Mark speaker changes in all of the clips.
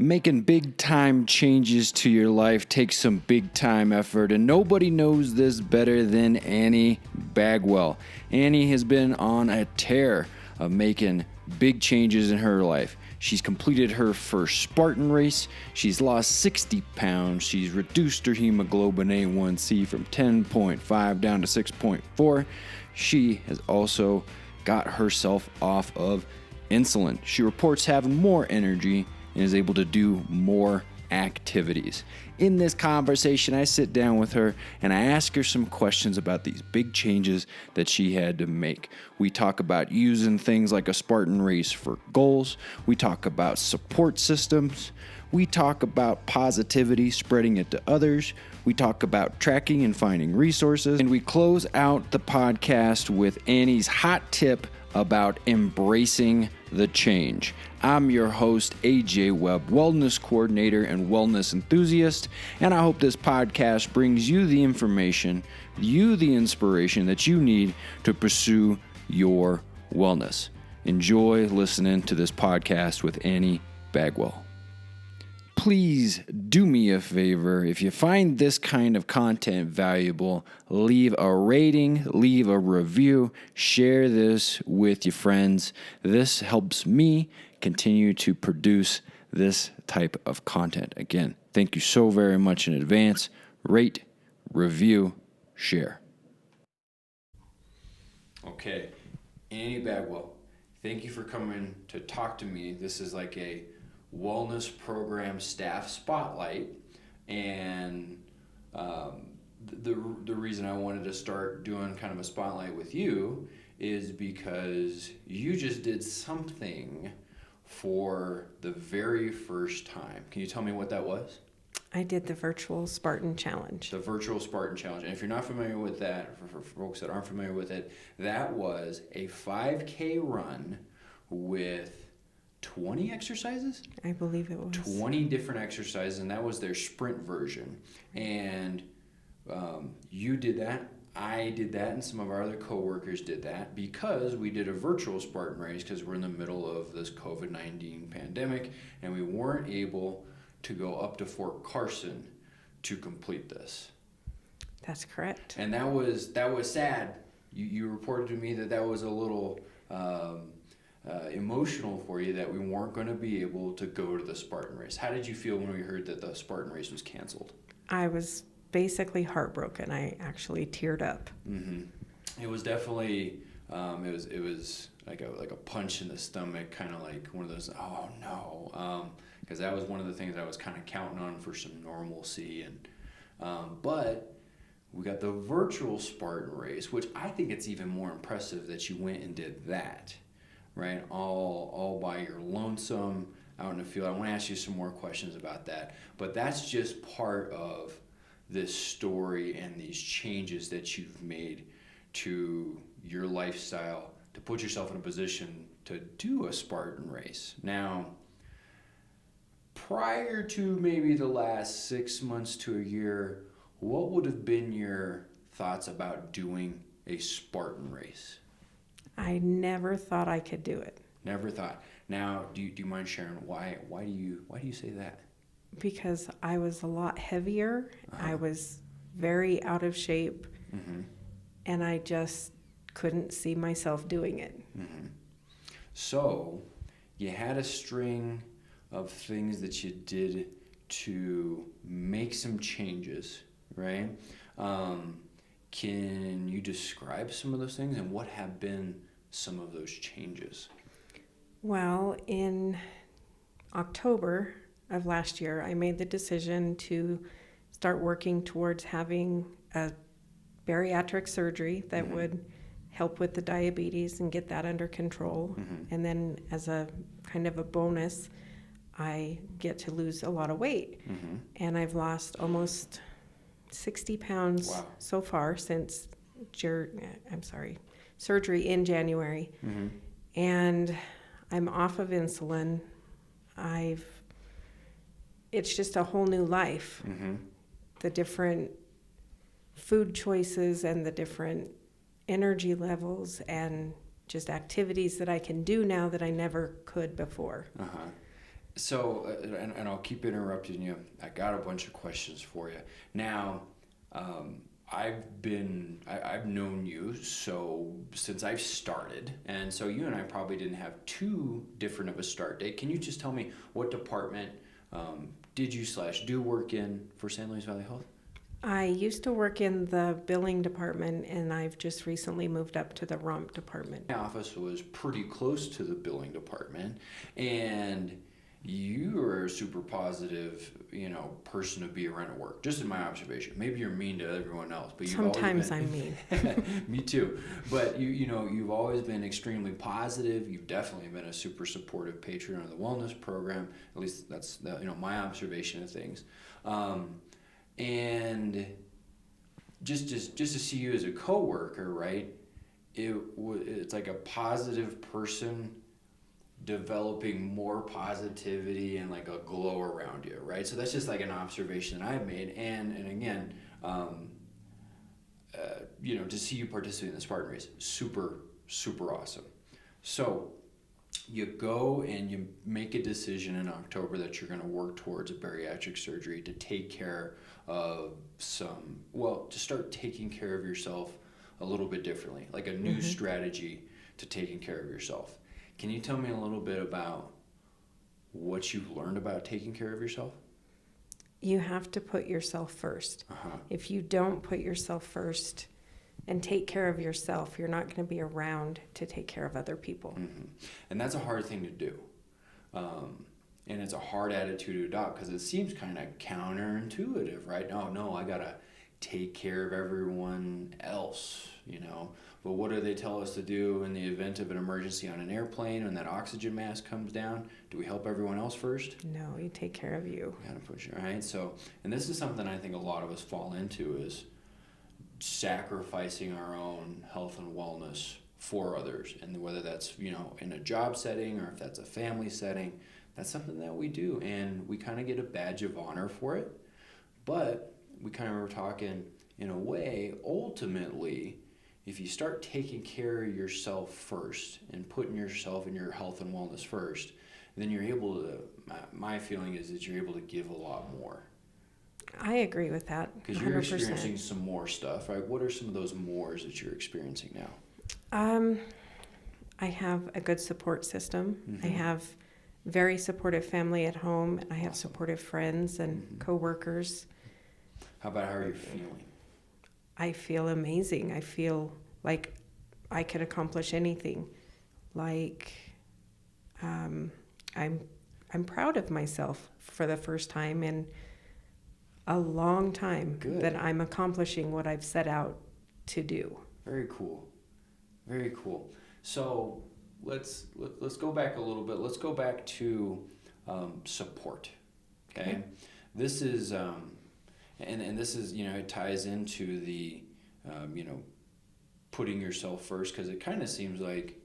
Speaker 1: Making big-time changes to your life takes some big-time effort, and nobody knows this better than Annie Bagwell. Annie has been on a tear of making big changes in her life. She's completed her first Spartan race. She's lost 60 pounds. She's reduced her hemoglobin A1C from 10.5 down to 6.4. She has also got herself off of insulin. She reports having more energy and is able to do more activities. In this conversation, I sit down with her and I ask her some questions about these big changes that she had to make. We talk about using things like a Spartan race for goals. We talk about support systems. We talk about positivity, spreading it to others. We talk about tracking and finding resources. And we close out the podcast with Annie's hot tip about embracing the change. I'm your host, AJ Webb, wellness coordinator and wellness enthusiast, and I hope this podcast brings you the information, you the inspiration that you need to pursue your wellness. Enjoy listening to this podcast with Annie Bagwell. Please do me a favor. If you find this kind of content valuable, leave a rating, leave a review, share this with your friends. This helps me continue to produce this type of content. Again, thank you so very much in advance. Rate, review, share. Okay, Annie Bagwell, thank you for coming to talk to me. This is like a wellness program staff spotlight, and the reason I wanted to start doing kind of a spotlight with you is because you just did something for the very first time. Can you tell me what that was?
Speaker 2: I did the virtual Spartan Challenge.
Speaker 1: The virtual Spartan Challenge. And if you're not familiar with that, for folks that aren't familiar with it, that was a 5K run with 20 exercises?
Speaker 2: I believe it was.
Speaker 1: 20 different exercises, and that was their sprint version. And you did that. I did that, and some of our other coworkers did that because we did a virtual Spartan race because we're in the middle of this COVID-19 pandemic, and we weren't able to go up to Fort Carson to complete this.
Speaker 2: That's correct.
Speaker 1: And that was sad. You reported to me that was a little emotional for you that we weren't going to be able to go to the Spartan race. How did you feel when we heard that the Spartan race was canceled?
Speaker 2: I was basically heartbroken. I actually teared up.
Speaker 1: Mm-hmm. It was definitely it was like a punch in the stomach, kind of like one of those, oh no, because that was one of the things I was kind of counting on for some normalcy, and but we got the virtual Spartan race, which I think it's even more impressive that you went and did that, right? All by your lonesome out in the field. I want to ask you some more questions about that, but that's just part of this story and these changes that you've made to your lifestyle to put yourself in a position to do a Spartan race. Now, prior to maybe the last 6 months to a year, what would have been your thoughts about doing a Spartan race?
Speaker 2: I never thought I could do it.
Speaker 1: Never thought. Now, do you mind sharing why do you say that?
Speaker 2: Because I was a lot heavier.
Speaker 1: Uh-huh.
Speaker 2: I was very out of shape,
Speaker 1: Mm-hmm.
Speaker 2: and I just couldn't see myself doing it.
Speaker 1: Mm-hmm. So, you had a string of things that you did to make some changes, right? Can you describe some of those things and what have been some of those changes?
Speaker 2: Well, in October of last year, I made the decision to start working towards having a bariatric surgery that
Speaker 1: Mm-hmm.
Speaker 2: would help with the diabetes and get that under control.
Speaker 1: Mm-hmm.
Speaker 2: And then as a kind of a bonus, I get to lose a lot of weight.
Speaker 1: Mm-hmm.
Speaker 2: And I've lost almost 60 pounds
Speaker 1: Wow.
Speaker 2: so far since surgery in January.
Speaker 1: Mm-hmm.
Speaker 2: And I'm off of insulin. It's just a whole new life.
Speaker 1: Mm-hmm.
Speaker 2: The different food choices and the different energy levels and just activities that I can do now that I never could before.
Speaker 1: Uh-huh. So, and I'll keep interrupting you. I got a bunch of questions for you. Now, I've known you so since I've started, and so you and I probably didn't have too different of a start date. Can you just tell me what department did you / do work in for San Luis Valley Health?
Speaker 2: I used to work in the billing department, and I've just recently moved up to the ROMP department.
Speaker 1: My office was pretty close to the billing department, and you are a super positive, person to be around at work. Just in my observation, maybe you're mean to everyone else, but
Speaker 2: Sometimes I'm mean.
Speaker 1: Me too. But you've always been extremely positive. You've definitely been a super supportive patron of the wellness program. At least that's my observation of things. And just to see you as a coworker, right? It's like a positive person developing more positivity and like a glow around you, right? So that's just like an observation that I've made, and again, to see you participate in the Spartan Race, super awesome. So you go and you make a decision in October that you're going to work towards a bariatric surgery to take care of to start taking care of yourself a little bit differently, like a new strategy to taking care of yourself. Can you tell me a little bit about what you've learned about taking care of yourself?
Speaker 2: You have to put yourself first. If you don't put yourself first and take care of yourself, you're not going to be around to take care of other people.
Speaker 1: And that's a hard thing to do. And it's a hard attitude to adopt because it seems kind of counterintuitive, right? No, I got to take care of everyone else, But what do they tell us to do in the event of an emergency on an airplane when that oxygen mask comes down? Do we help everyone else first?
Speaker 2: No, you take care of you.
Speaker 1: Gotta push it, right? So, and this is something I think a lot of us fall into is sacrificing our own health and wellness for others. And whether that's, in a job setting or if that's a family setting, that's something that we do. And we kind of get a badge of honor for it. But we kind of were talking, in a way, ultimately, if you start taking care of yourself first and putting yourself and your health and wellness first, then you're able to, my feeling is that you're able to give a lot more.
Speaker 2: I agree with that.
Speaker 1: Because you're experiencing some more stuff, right? What are some of those mores that you're experiencing now?
Speaker 2: I have a good support system. I have very supportive family at home. I have supportive friends and coworkers.
Speaker 1: How are you feeling?
Speaker 2: I feel amazing. I feel like I could accomplish anything. Like I'm proud of myself for the first time in a long time.
Speaker 1: Good.
Speaker 2: That I'm accomplishing what I've set out to do.
Speaker 1: Very cool. Very cool. So let's go back a little bit. Let's go back to support. Okay. This is and this is it ties into the putting yourself first, because it kind of seems like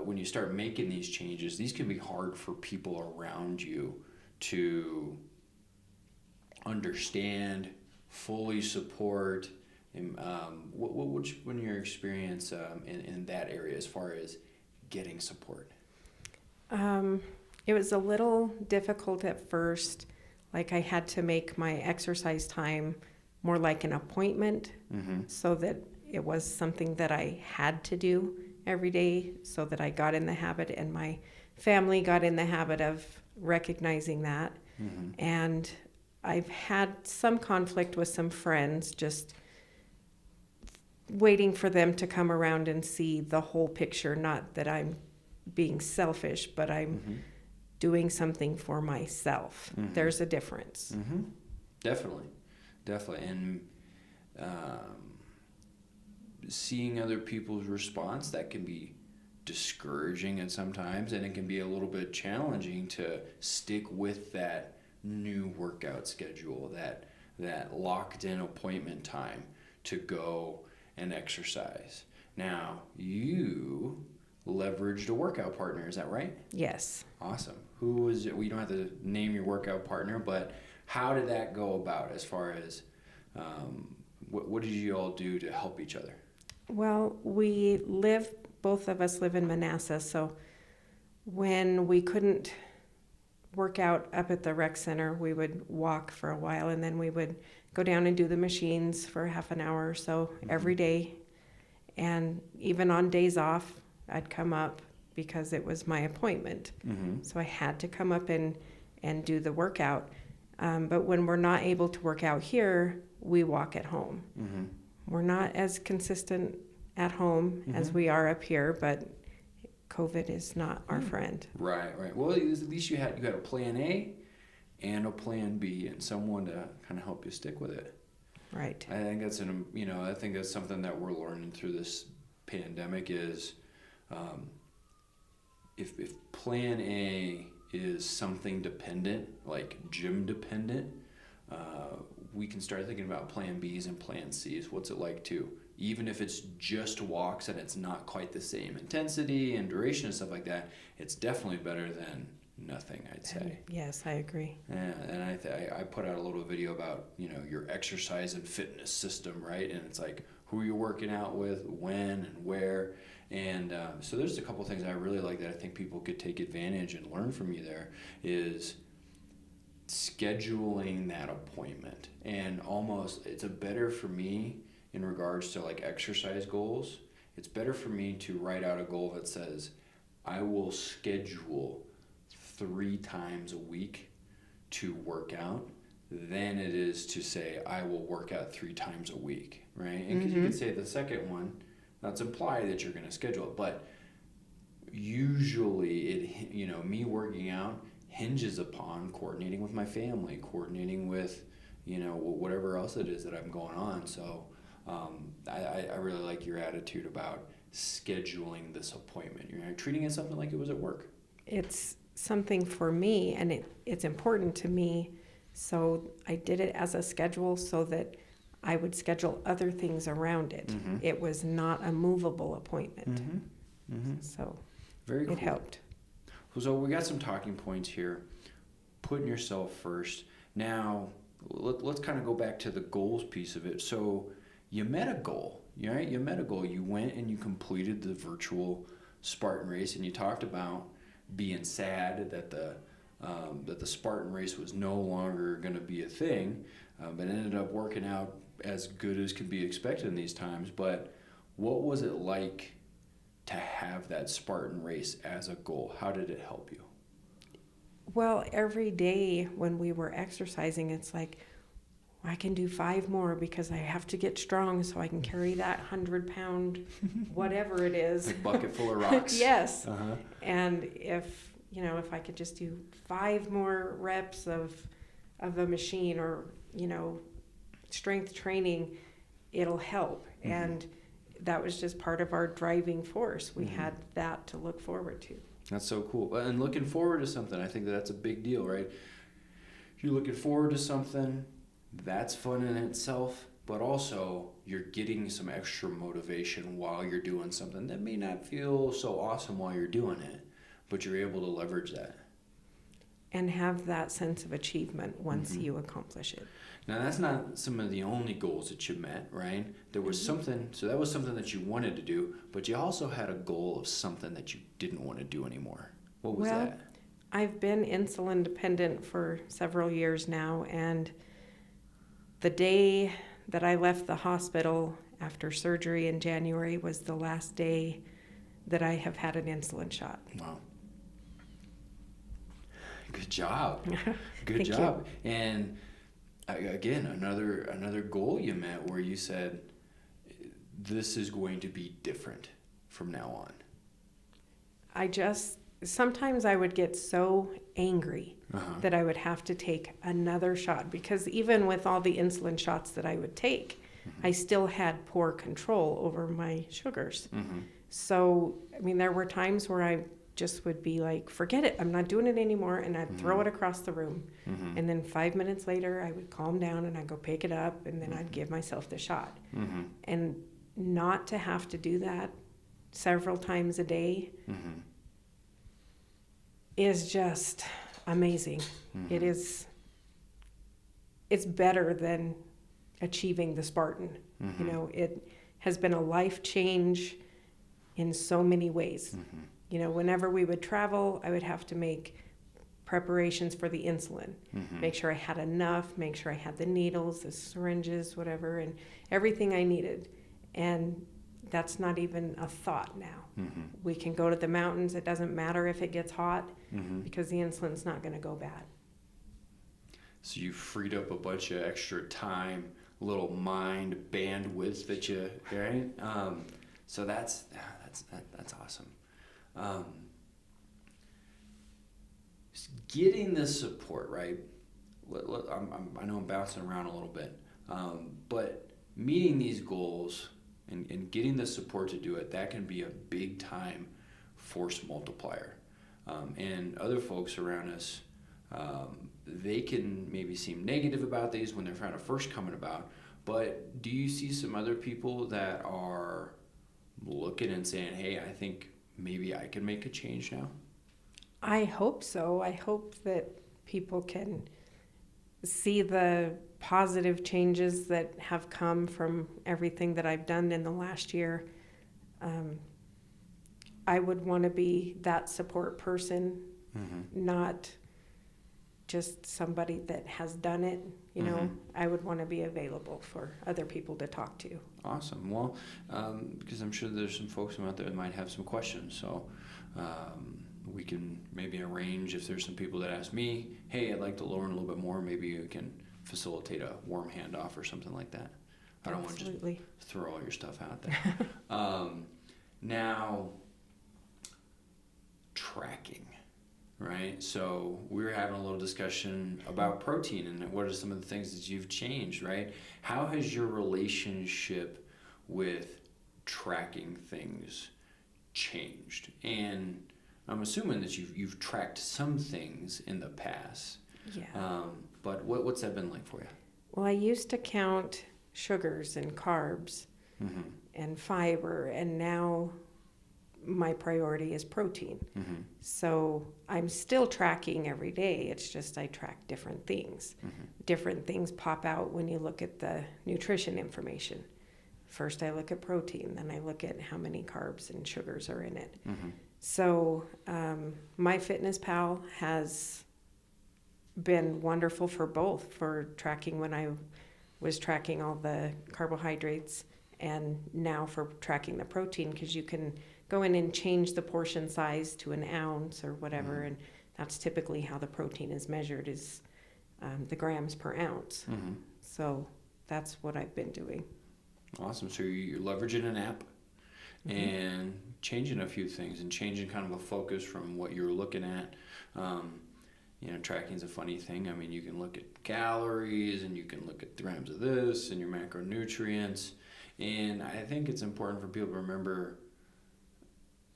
Speaker 1: when you start making these changes, these can be hard for people around you to understand, fully support. What's been your experience in that area as far as getting support?
Speaker 2: It was a little difficult at first. Like, I had to make my exercise time more like an appointment, so that it was something that I had to do every day, so that I got in the habit, and my family got in the habit of recognizing that. And I've had some conflict with some friends, just waiting for them to come around and see the whole picture. Not that I'm being selfish, but I'm doing something for myself. There's a difference.
Speaker 1: Definitely. And seeing other people's response, that can be discouraging at sometimes, and it can be a little bit challenging to stick with that new workout schedule, that locked in appointment time to go and exercise. Now, you leveraged a workout partner, is that right?
Speaker 2: Yes.
Speaker 1: Awesome. Who was it? We don't have to name your workout partner, but how did that go about as far as what did you all do to help each other?
Speaker 2: Well, both of us live in Manassas, so when we couldn't work out up at the rec center. We would walk for a while, and then we would go down and do the machines for half an hour or so every day. And even on days off, I'd come up because it was my appointment. So I had to come up and do the workout. But when we're not able to work out here, we walk at home. We're not as consistent at home as we are up here, but COVID is not our friend.
Speaker 1: Right. Well, at least you had a plan A and a plan B and someone to kind of help you stick with it.
Speaker 2: Right.
Speaker 1: I think that's something that we're learning through this pandemic is, if plan A is something dependent, like gym dependent, we can start thinking about plan Bs and plan Cs. What's it like to, even if it's just walks and it's not quite the same intensity and duration and stuff like that, it's definitely better than nothing, I'd say.
Speaker 2: Yes, I agree.
Speaker 1: Yeah, and I put out a little video about, your exercise and fitness system, right? And it's like who you're working out with, when and where. And so there's a couple things I really like that I think people could take advantage and learn from you there is scheduling that appointment. And almost, it's better for me in regards to like exercise goals. It's better for me to write out a goal that says, I will schedule 3 times a week to work out than it is to say I will work out 3 times a week, right? And because you could say the second one, that's implied that you're going to schedule it, but usually me working out hinges upon coordinating with my family, coordinating with whatever else it is that I'm going on. So I really like your attitude about scheduling this appointment. You're treating it something like it was at work.
Speaker 2: It's something for me, and it's important to me, so I did it as a schedule so that I would schedule other things around it. It was not a movable appointment. So
Speaker 1: very cool.
Speaker 2: It helped.
Speaker 1: So we got some talking points here. Putting yourself first. Now let's kind of go back to the goals piece of it. So you met a goal, right? You met a goal. You went and you completed the virtual Spartan race, and you talked about being sad that the Spartan race was no longer going to be a thing, but it ended up working out as good as could be expected in these times. But what was it like to have that Spartan race as a goal? How did it help you?
Speaker 2: Well, every day when we were exercising, it's like, I can do 5 more because I have to get strong so I can carry that 100-pound whatever it is.
Speaker 1: Like bucket full of rocks.
Speaker 2: Yes. And if I could just do 5 more reps of a machine or, strength training, it'll help. And that was just part of our driving force. We had that to look forward to.
Speaker 1: That's so cool. And looking forward to something, I think that's a big deal, right? You're looking forward to something, that's fun in itself, but also you're getting some extra motivation while you're doing something that may not feel so awesome while you're doing it, but you're able to leverage that.
Speaker 2: And have that sense of achievement once you accomplish it.
Speaker 1: Now, that's not some of the only goals that you met, right? There was something, so that was something that you wanted to do, but you also had a goal of something that you didn't want to do anymore. What was that?
Speaker 2: I've been insulin dependent for several years now, and the day that I left the hospital after surgery in January was the last day that I have had an insulin shot.
Speaker 1: Wow. Good job. Good
Speaker 2: Thank
Speaker 1: job. You. And again, another goal you met where you said, this is going to be different from now on.
Speaker 2: Sometimes I would get so angry that I would have to take another shot, because even with all the insulin shots that I would take, I still had poor control over my sugars. So, there were times where I just would be like, forget it, I'm not doing it anymore, and I'd throw it across the room. And then 5 minutes later, I would calm down and I'd go pick it up, and then I'd give myself the shot. And not to have to do that several times a day is just amazing. It's better than achieving the Spartan. It has been a life change in so many ways. Whenever we would travel, I would have to make preparations for the insulin. Make sure I had enough, make sure I had the needles, the syringes, whatever, and everything I needed. And that's not even a thought now. We can go to the mountains. It doesn't matter if it gets hot because the insulin's not going to go bad.
Speaker 1: So you freed up a bunch of extra time, little mind bandwidth that you, right? So that's awesome. Getting the support, right? I know I'm bouncing around a little bit, but meeting these goals and getting the support to do it, that can be a big time force multiplier. And other folks around us, they can maybe seem negative about these when they're trying to first coming about, but do you see some other people that are looking and saying, hey, I think maybe I can make a change now?
Speaker 2: I hope so. I hope that people can see the positive changes that have come from everything that I've done in the last year. I would want to be that support person, not just somebody that has done it. You know, I would want to be available for other people to talk to.
Speaker 1: Awesome. Well, because I'm sure there's some folks out there that might have some questions. So we can maybe arrange, if there's some people that ask me, hey, I'd like to learn a little bit more, maybe you can facilitate a warm handoff or something like that. I don't want to just throw all your stuff out there. Now, tracking, right? So we were having a little discussion about protein and what are some of the things that you've changed, right? How has your relationship with tracking things changed? And I'm assuming that you've tracked some things in the past.
Speaker 2: Yeah.
Speaker 1: But what's that been like for you?
Speaker 2: Well, I used to count sugars and carbs and fiber, and now my priority is protein. So I'm still tracking every day. It's just I track different things. Different things pop out when you look at the nutrition information. First I look at protein, then I look at how many carbs and sugars are in it. So MyFitnessPal has been wonderful for both, for tracking when I was tracking all the carbohydrates and now for tracking the protein, because you can go in and change the portion size to an ounce or whatever, and that's typically how the protein is measured, is the grams per ounce. So that's what I've been doing. Awesome.
Speaker 1: So you're leveraging an app and changing a few things and changing kind of a focus from what you're looking at. You know, tracking's a funny thing. I mean, you can look at calories and you can look at grams of this and your macronutrients. And I think it's important for people to remember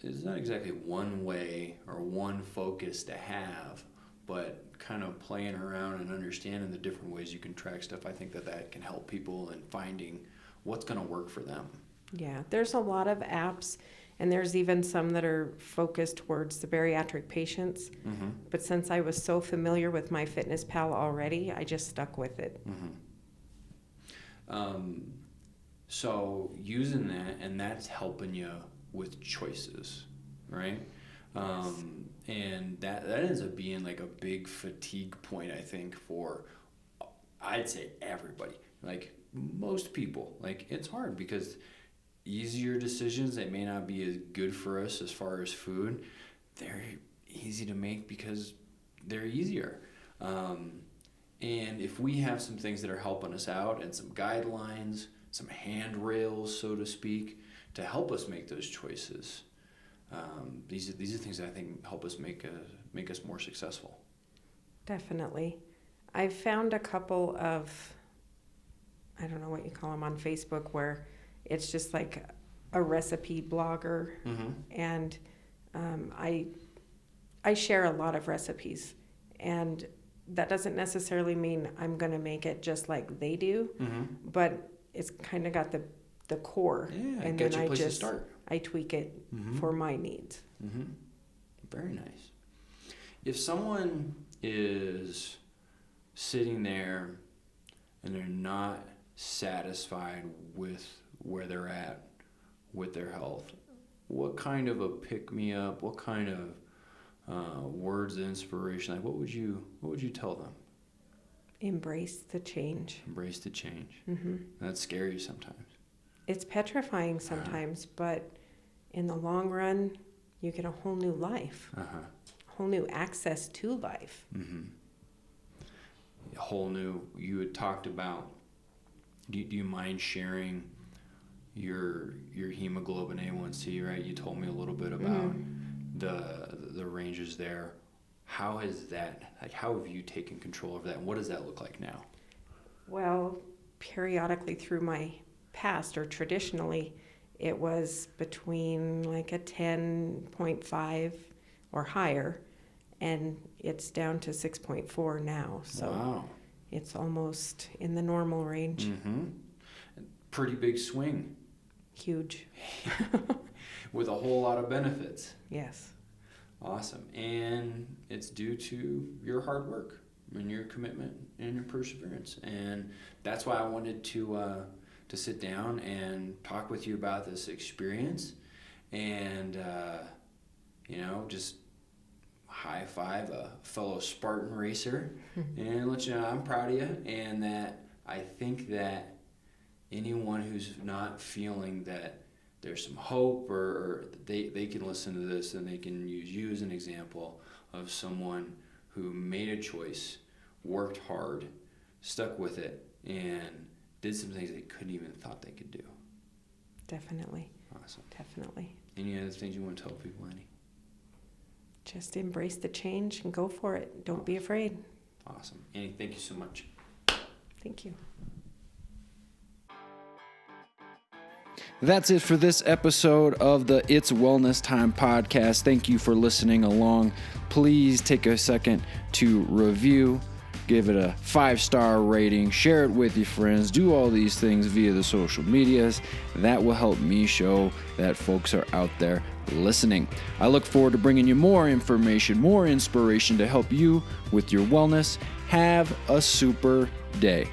Speaker 1: it's not exactly one way or one focus to have, but kind of playing around and understanding the different ways you can track stuff. I think that can help people in finding what's going to work for them.
Speaker 2: Yeah, there's a lot of apps, and there's even some that are focused towards the bariatric patients. But since I was so familiar with MyFitnessPal already, I just stuck with it.
Speaker 1: So using that, and that's helping you with choices, right?
Speaker 2: Yes.
Speaker 1: And that ends up being like a big fatigue point, I think, for, I'd say, everybody. Like most people, like it's hard because easier decisions that may not be as good for us as far as food, they're easy to make because they're easier. And if we have some things that are helping us out and some guidelines, some handrails, so to speak, to help us make those choices, these are things that I think help us make us more successful.
Speaker 2: Definitely. I've found a couple of, I don't know what you call them, on Facebook, where it's just like a recipe blogger, and I share a lot of recipes, and that doesn't necessarily mean I'm going to make it just like they do, but it's kind of got the core, and then I tweak it for my needs.
Speaker 1: Very nice. If someone is sitting there and they're not satisfied with where they're at with their health, what kind of a pick-me-up, what kind of words of inspiration, like what would you tell them?
Speaker 2: Embrace the change.
Speaker 1: Embrace the change.
Speaker 2: Mm-hmm.
Speaker 1: That's scary sometimes.
Speaker 2: It's petrifying sometimes, but in the long run, you get a whole new life, a whole new access to life.
Speaker 1: Mm-hmm. A whole new, you had talked about, do you mind sharing your hemoglobin A1C, right? You told me a little bit about the ranges there. How has that, like, how have you taken control of that, and what does that look like now?
Speaker 2: Well, periodically through my past, or traditionally, it was between like a 10.5 or higher, and it's down to 6.4 now. So
Speaker 1: wow.
Speaker 2: It's almost in the normal range.
Speaker 1: Mm-hmm. Pretty big swing.
Speaker 2: Huge.
Speaker 1: With a whole lot of benefits.
Speaker 2: Yes.
Speaker 1: Awesome. And it's due to your hard work and your commitment and your perseverance. And that's why I wanted to sit down and talk with you about this experience and, just high five a fellow Spartan racer and let you know I'm proud of you, and that I think that anyone who's not feeling that there's some hope or they can listen to this and they can use you as an example of someone who made a choice, worked hard, stuck with it, and did some things they couldn't even thought they could do.
Speaker 2: Definitely.
Speaker 1: Awesome.
Speaker 2: Definitely.
Speaker 1: Any other things you want to tell people, Annie?
Speaker 2: Just embrace the change and go for it. Don't be afraid.
Speaker 1: Awesome. Annie, thank you so much.
Speaker 2: Thank you.
Speaker 1: That's it for this episode of the It's Wellness Time podcast. Thank you for listening along. Please take a second to review, give it a 5-star rating, share it with your friends, do all these things via the social medias. That will help me show that folks are out there listening. I look forward to bringing you more information, more inspiration to help you with your wellness. Have a super day.